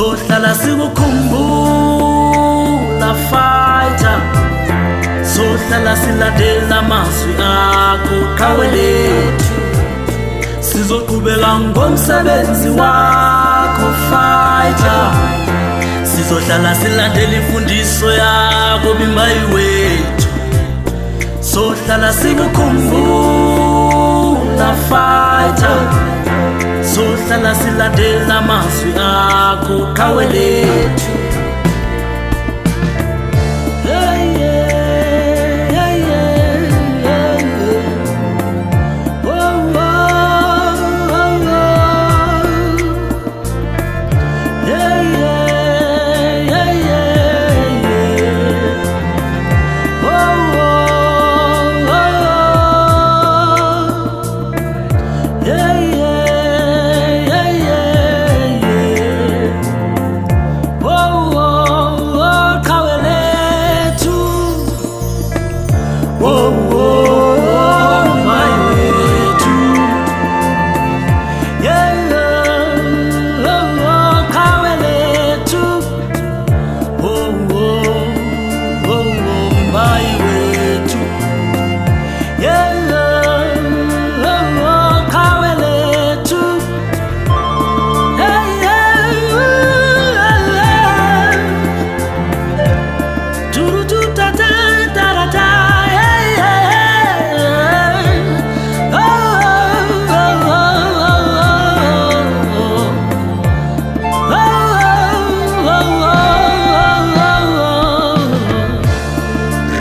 sohlala sikukhumbula fighter, sohlala silandela amazwi akho qhawe lethu, sizoqhubeka ngomsebenzi wakho fighter, sizohlala silandela imfundiso yakho bimbayi wethu, sohlala sikukhumbula fighter, sohlala silandela amazwi akho qhawe lethu.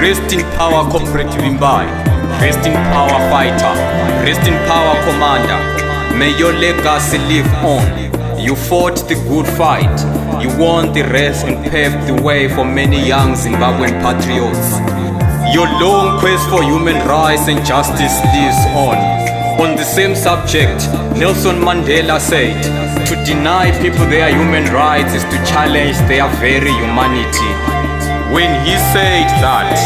Rest in power, Comrade Vimbai. Rest in power, fighter. Rest in power, commander. May your legacy live on. You fought the good fight. You won the race and paved the way for many young Zimbabwean patriots. Your long quest for human rights and justice lives on. On the same subject, Nelson Mandela said, to deny people their human rights is to challenge their very humanity. When he said that,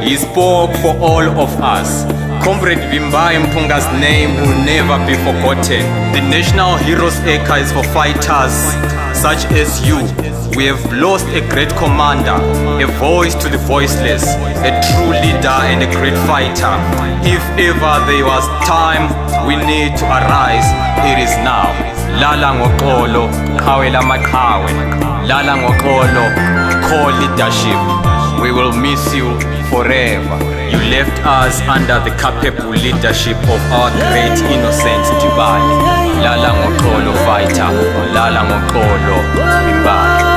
he spoke for all of us. Comrade Vimbai Mpunga's name will never be forgotten. The National Heroes Acre is for fighters such as you. We have lost a great commander, a voice to the voiceless, a true leader and a great fighter. If ever there was time we need to arise, it is now. Lala ngoxolo, qhawe lamaqhawe. Lala ngoxolo, call leadership. We will miss you forever. You left us under the capable leadership of our great innocent Divine. Lala ngoxolo fighter, lala ngoxolo Vimbai.